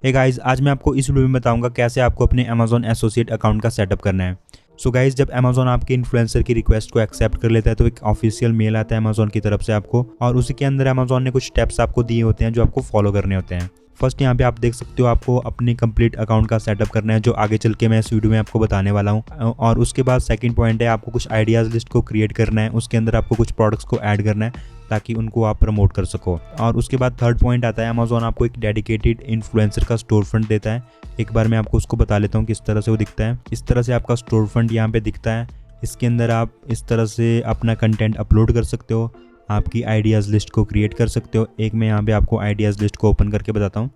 Hey guys, आज मैं आपको इस वीडियो में बताऊंगा कैसे आपको अपने अमेजोन एसोसिएट अकाउंट का सेटअप करना है। सो गाइस, जब अमेजोन आपके इन्फ्लुएंसर की रिक्वेस्ट को एक्सेप्ट कर लेता है तो एक ऑफिशियल मेल आता है अमेजोन की तरफ से आपको, और उसी के अंदर अमेजोन ने कुछ स्टेप्स आपको दिए होते हैं जो आपको फॉलो करने होते हैं। फर्स्ट यहाँ पे आप देख सकते हो, आपको अपने कंप्लीट अकाउंट का सेटअप करना है, जो आगे चल के मैं इस वीडियो में आपको बताने वाला हूँ। और उसके बाद सेकंड पॉइंट है, आपको कुछ आइडियाज़ लिस्ट को क्रिएट करना है, उसके अंदर आपको कुछ प्रोडक्ट्स को ऐड करना है ताकि उनको आप प्रमोट कर सको। और उसके बाद थर्ड पॉइंट आता है, अमेजोन आपको एक डेडिकेटेड इन्फ्लुएंसर का स्टोर फ्रंट देता है। एक बार मैं आपको उसको बता लेता हूँ किस तरह से वो दिखता है। इस तरह से आपका स्टोर फ्रंट यहाँ पे दिखता है। इसके अंदर आप इस तरह से अपना कंटेंट अपलोड कर सकते हो, आपकी आइडियाज़ लिस्ट को क्रिएट कर सकते हो। एक मैं यहाँ पे आपको आइडियाज़ लिस्ट को ओपन करके बताता हूँ,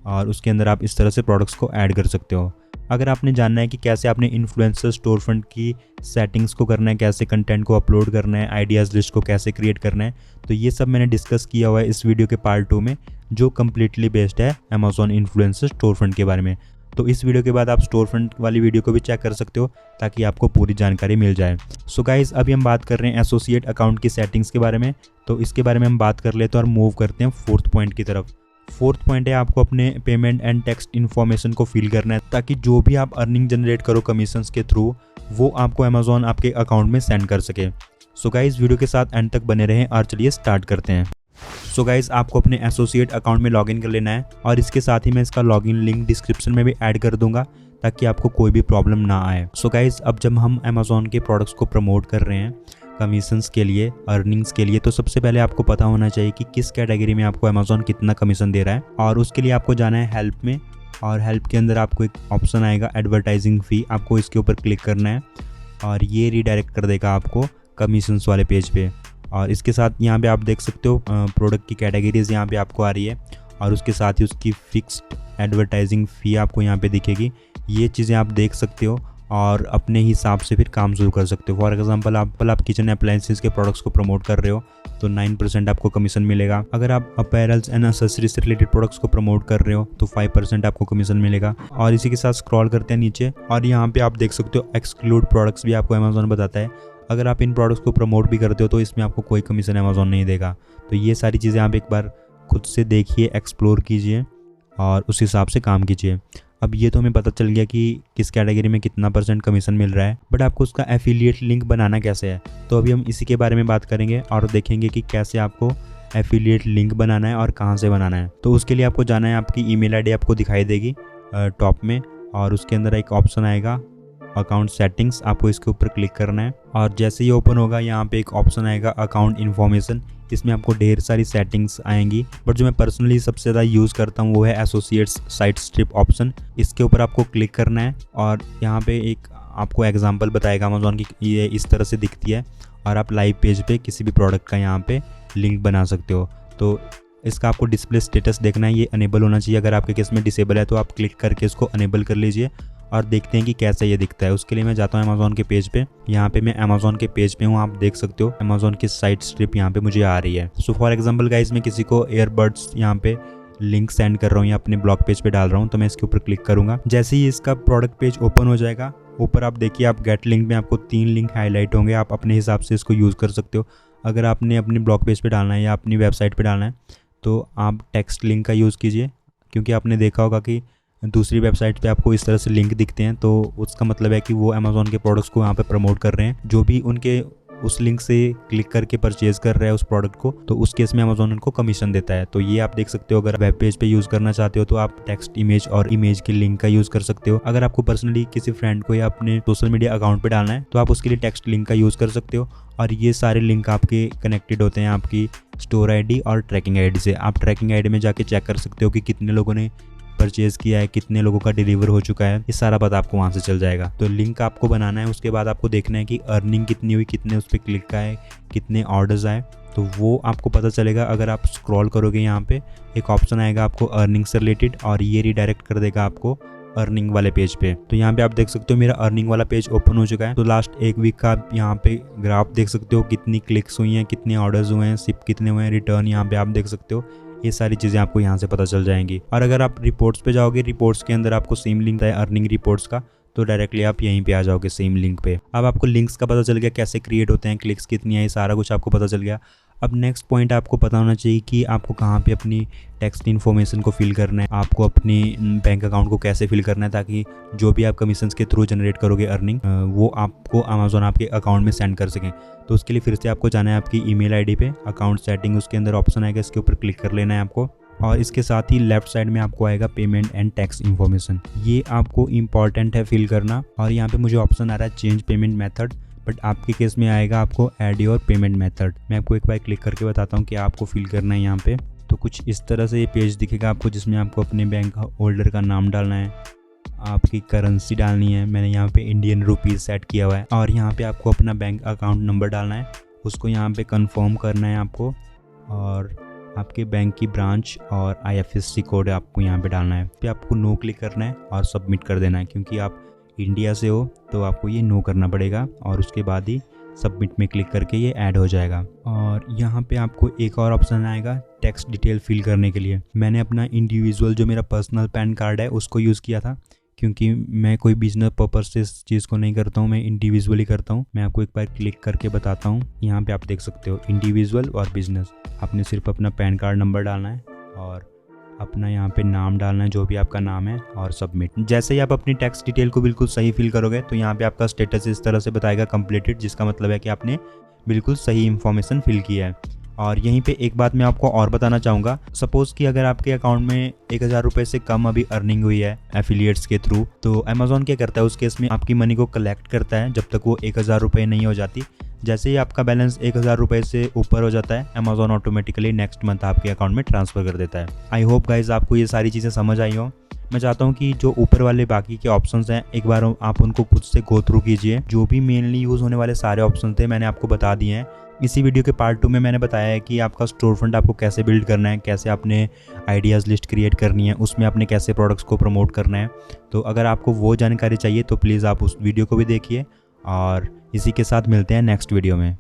और उसके अंदर आप इस तरह से प्रोडक्ट्स को ऐड कर सकते हो। अगर आपने जानना है कि कैसे आपने इन्फ्लुएंसर स्टोर फ्रंट की सेटिंग्स को करना है, कैसे कंटेंट को अपलोड करना है, आइडियाज़ लिस्ट को कैसे क्रिएट करना है, तो ये सब मैंने डिस्कस किया हुआ है इस वीडियो के पार्ट 2 में, जो कम्प्लीटली बेस्ड है अमेजोन इन्फ्लुएंसर स्टोर फ्रंट के बारे में। तो इस वीडियो के बाद आप स्टोर फ्रंट वाली वीडियो को भी चेक कर सकते हो ताकि आपको पूरी जानकारी मिल जाए। सो गाइस, अभी हम बात कर रहे हैं एसोसिएट अकाउंट की सेटिंग्स के बारे में, तो इसके बारे में हम बात कर लेते हैं और मूव करते हैं फोर्थ पॉइंट की तरफ। फोर्थ पॉइंट है, आपको अपने पेमेंट एंड टेक्स्ट इन्फॉर्मेशन को फिल करना है ताकि जो भी आप अर्निंग जनरेट करो कमीशंस के थ्रू, वो आपको अमेजोन आपके अकाउंट में सेंड कर सके। सो गाइस, वीडियो के साथ एंड तक बने रहें और चलिए स्टार्ट करते हैं। सो गाइस, आपको अपने एसोसिएट अकाउंट में लॉगिन कर लेना है, और इसके साथ ही मैं इसका लॉगिन लिंक डिस्क्रिप्शन में भी ऐड कर दूंगा ताकि आपको कोई भी प्रॉब्लम ना आए। सो गाइस, अब जब हम अमेजोन के प्रोडक्ट्स को प्रमोट कर रहे हैं कमीशंस के लिए, अर्निंग्स के लिए, तो सबसे पहले आपको पता होना चाहिए कि किस कैटेगरी में आपको अमेजोन कितना कमीशन दे रहा है। और उसके लिए आपको जाना है हेल्प में, और हेल्प के अंदर आपको एक ऑप्शन आएगा एडवर्टाइजिंग फ़ी, आपको इसके ऊपर क्लिक करना है और ये रीडायरेक्ट कर देगा आपको कमीशंस वाले पेज पे। और इसके साथ यहाँ पे आप देख सकते हो प्रोडक्ट की कैटेगरीज यहाँ पे आपको आ रही है, और उसके साथ ही उसकी फिक्स्ड एडवर्टाइजिंग फ़ी आपको यहाँ पे दिखेगी। ये चीज़ें आप देख सकते हो और अपने हिसाब से फिर काम शुरू कर सकते हो। फॉर एग्जांपल, आप किचन अप्लायंसेस के प्रोडक्ट्स को प्रमोट कर रहे हो तो 9% आपको कमीशन मिलेगा। अगर आप अपैरल्स एंड एक्सेसरीज से रिलेटेड प्रोडक्ट्स को प्रमोट कर रहे हो तो 5% आपको कमीशन मिलेगा। और इसी के साथ स्क्रॉल करते हैं नीचे, और यहाँ पे आप देख सकते हो एक्सक्लूड प्रोडक्ट्स भी आपको अमेजोन बताता है। अगर आप इन प्रोडक्ट्स को प्रमोट भी करते हो तो इसमें आपको कोई कमीशन अमेजोन नहीं देगा। तो ये सारी चीज़ें आप एक बार खुद से देखिए, एक्सप्लोर कीजिए और उस हिसाब से काम कीजिए। अब ये तो हमें पता चल गया कि किस कैटेगरी में कितना % कमीशन मिल रहा है, बट आपको उसका एफिलिएट लिंक बनाना कैसे है, तो अभी हम इसी के बारे में बात करेंगे और देखेंगे कि कैसे आपको एफिलिएट लिंक बनाना है और कहाँ से बनाना है। तो उसके लिए आपको जाना है, आपकी ईमेल आईडी आपको दिखाई देगी टॉप में, और उसके अंदर एक ऑप्शन आएगा अकाउंट सेटिंग्स, आपको इसके ऊपर क्लिक करना है। और जैसे ही ओपन होगा यहाँ पे एक ऑप्शन आएगा अकाउंट इन्फॉर्मेशन, इसमें आपको ढेर सारी सेटिंग्स आएंगी, बट जो मैं पर्सनली सबसे ज़्यादा यूज़ करता हूँ वो है एसोसिएट्स साइट स्ट्रिप ऑप्शन। इसके ऊपर आपको क्लिक करना है, और यहाँ पे एक आपको एग्जांपल बताएगा अमेजोन की, ये इस तरह से दिखती है, और आप लाइव पेज पे किसी भी प्रोडक्ट का यहाँ पे लिंक बना सकते हो। तो इसका आपको डिस्प्ले स्टेटस देखना है, ये अनेबल होना चाहिए। अगर आपके केस में डिसेबल है तो आप क्लिक करके इसको अनेबल कर लीजिए और देखते हैं कि कैसे ये दिखता है। उसके लिए मैं जाता हूँ अमेजोन के पेज पे। यहाँ पे मैं अमेजोन के पेज पे हूँ, आप देख सकते हो अमेजोन की साइट स्ट्रिप यहाँ पे मुझे आ रही है। सो फॉर एग्जांपल गाइस, मैं किसी को ईयरबड्स यहाँ पे लिंक सेंड कर रहा हूँ या अपने ब्लॉग पेज पे डाल रहा हूँ, तो मैं इसके ऊपर क्लिक करूँगा। जैसे ही इसका प्रोडक्ट पेज ओपन हो जाएगा, ऊपर आप देखिए, आप गेट लिंक में आपको 3 लिंक हाईलाइट होंगे, आप अपने हिसाब से इसको यूज़ कर सकते हो। अगर आपने अपने ब्लॉग पेज पे डालना है या अपनी वेबसाइट पे डालना है तो आप टेक्स्ट लिंक का यूज़ कीजिए, क्योंकि आपने देखा होगा कि दूसरी वेबसाइट पे आपको इस तरह से लिंक दिखते हैं, तो उसका मतलब है कि वो अमेजोन के प्रोडक्ट्स को यहाँ पे प्रमोट कर रहे हैं। जो भी उनके उस लिंक से क्लिक करके परचेज कर रहा है उस प्रोडक्ट को, तो उस केस में अमेजोन उनको कमीशन देता है। तो ये आप देख सकते हो। अगर वेब पेज पे यूज़ करना चाहते हो तो आप टेक्स्ट इमेज और इमेज की लिंक का यूज़ कर सकते हो। अगर आपको पर्सनली किसी फ्रेंड को या अपने सोशल मीडिया अकाउंट पे डालना है तो आप उसके लिए टेक्स्ट लिंक का यूज़ कर सकते हो। और ये सारे लिंक आपके कनेक्टेड होते हैं आपकी स्टोर आईडी और ट्रैकिंग आईडी से। आप ट्रैकिंग आईडी में जाके चेक कर सकते हो कि कितने लोगों ने परचेज़ किया है, कितने लोगों का डिलीवर हो चुका है, ये सारा पता आपको वहाँ से चल जाएगा। तो लिंक आपको बनाना है, उसके बाद आपको देखना है कि अर्निंग कितनी हुई, कितने उस पर क्लिक आए, कितने ऑर्डर्स आए, तो वो आपको पता चलेगा। अगर आप स्क्रॉल करोगे यहाँ पे एक ऑप्शन आएगा आपको अर्निंग से रिलेटेड, और ये रीडायरेक्ट कर देगा आपको अर्निंग वाले पेज पे। तो यहाँ पे आप देख सकते हो मेरा अर्निंग वाला पेज ओपन हो चुका है। तो लास्ट एक वीक का आप यहाँ पे ग्राफ देख सकते हो, कितनी क्लिक्स हुई हैं, कितने ऑर्डर्स हुए हैं, शिप कितने हुए हैं, रिटर्न यहाँ पे आप देख सकते हो। ये सारी चीज़ें आपको यहाँ से पता चल जाएंगी। और अगर आप रिपोर्ट्स पे जाओगे, रिपोर्ट्स के अंदर आपको सेम लिंक है अर्निंग रिपोर्ट्स का, तो डायरेक्टली आप यहीं पे आ जाओगे सेम लिंक पे। अब आपको लिंक्स का पता चल गया, कैसे क्रिएट होते हैं, क्लिक्स कितनी है, ये सारा कुछ आपको पता चल गया। अब नेक्स्ट पॉइंट आपको पता होना चाहिए कि आपको कहाँ पे अपनी टैक्स इन्फॉर्मेशन को फिल करना है, आपको अपनी बैंक अकाउंट को कैसे फिल करना है, ताकि जो भी आप कमीशंस के थ्रू जनरेट करोगे अर्निंग वो आपको अमेजोन आपके अकाउंट में सेंड कर सकें। तो उसके लिए फिर से आपको जाना है आपकी ईमेल आईडी पे, अकाउंट सेटिंग, उसके अंदर ऑप्शन आएगा, इसके ऊपर क्लिक कर लेना है आपको। और इसके साथ ही लेफ्ट साइड में आपको आएगा पेमेंट एंड टैक्स इन्फॉर्मेशन, ये आपको इम्पॉर्टेंट है फिल करना। और यहाँ पे मुझे ऑप्शन आ रहा है चेंज पेमेंट मेथड, बट आपके केस में आएगा आपको ऐड योर पेमेंट मेथड। मैं आपको एक बार क्लिक करके बताता हूँ कि आपको फिल करना है यहाँ पे। तो कुछ इस तरह से ये पेज दिखेगा आपको, जिसमें आपको अपने बैंक होल्डर का नाम डालना है, आपकी करेंसी डालनी है, मैंने यहाँ पे इंडियन रुपीज़ सेट किया हुआ है, और यहाँ पे आपको अपना बैंक अकाउंट नंबर डालना है, उसको यहाँ पे कंफर्म करना है आपको, और आपके बैंक की ब्रांच और IFSC कोड आपको यहाँ पे डालना है। फिर आपको नो क्लिक करना है और सबमिट कर देना है, क्योंकि आप इंडिया से हो तो आपको ये नो करना पड़ेगा, और उसके बाद ही सबमिट में क्लिक करके ये ऐड हो जाएगा। और यहाँ पे आपको एक और ऑप्शन आएगा टैक्स डिटेल फिल करने के लिए। मैंने अपना इंडिविजुअल जो मेरा पर्सनल पैन कार्ड है उसको यूज़ किया था, क्योंकि मैं कोई बिजनेस पर्पज से इस चीज़ को नहीं करता हूँ, मैं इंडिविजुअली करता हूँ। मैं आपको एक बार क्लिक करके बताता हूँ। यहाँ पे आप देख सकते हो इंडिविजुअल और बिजनेस। आपने सिर्फ अपना पैन कार्ड नंबर डालना है और अपना यहाँ पे नाम डालना है, जो भी आपका नाम है, और सबमिट। जैसे ही आप अपनी टैक्स डिटेल को बिल्कुल सही फिल करोगे तो यहाँ पे आपका स्टेटस इस तरह से बताएगा कंप्लीटेड, जिसका मतलब है कि आपने बिल्कुल सही इन्फॉर्मेशन फिल किया है। और यहीं पे एक बात मैं आपको और बताना चाहूँगा, सपोज़ कि अगर आपके अकाउंट में 1000 रुपये से कम अभी अर्निंग हुई है एफिलिएट्स के थ्रू, तो अमेजोन क्या करता है उस केस में आपकी मनी को कलेक्ट करता है जब तक वो 1000 रुपये नहीं हो जाती। जैसे ही आपका बैलेंस 1000 रुपये से ऊपर हो जाता है, अमेजोन ऑटोमेटिकली नेक्स्ट मंथ आपके अकाउंट में ट्रांसफ़र कर देता है। आई होप गाइज आपको ये सारी चीज़ें समझ आई हो। मैं चाहता हूँ कि जो ऊपर वाले बाकी के ऑप्शंस हैं एक बार आप उनको खुद से गो थ्रू कीजिए। जो भी मेनली यूज़ होने वाले सारे ऑप्शन थे मैंने आपको बता दिए हैं। इसी वीडियो के पार्ट 2 में मैंने बताया है कि आपका स्टोर फ्रंट आपको कैसे बिल्ड करना है, कैसे आपने आइडियाज़ लिस्ट क्रिएट करनी है, उसमें आपने कैसे प्रोडक्ट्स को प्रमोट करना है। तो अगर आपको वो जानकारी चाहिए तो प्लीज़ आप उस वीडियो को भी देखिए, और इसी के साथ मिलते हैं नेक्स्ट वीडियो में।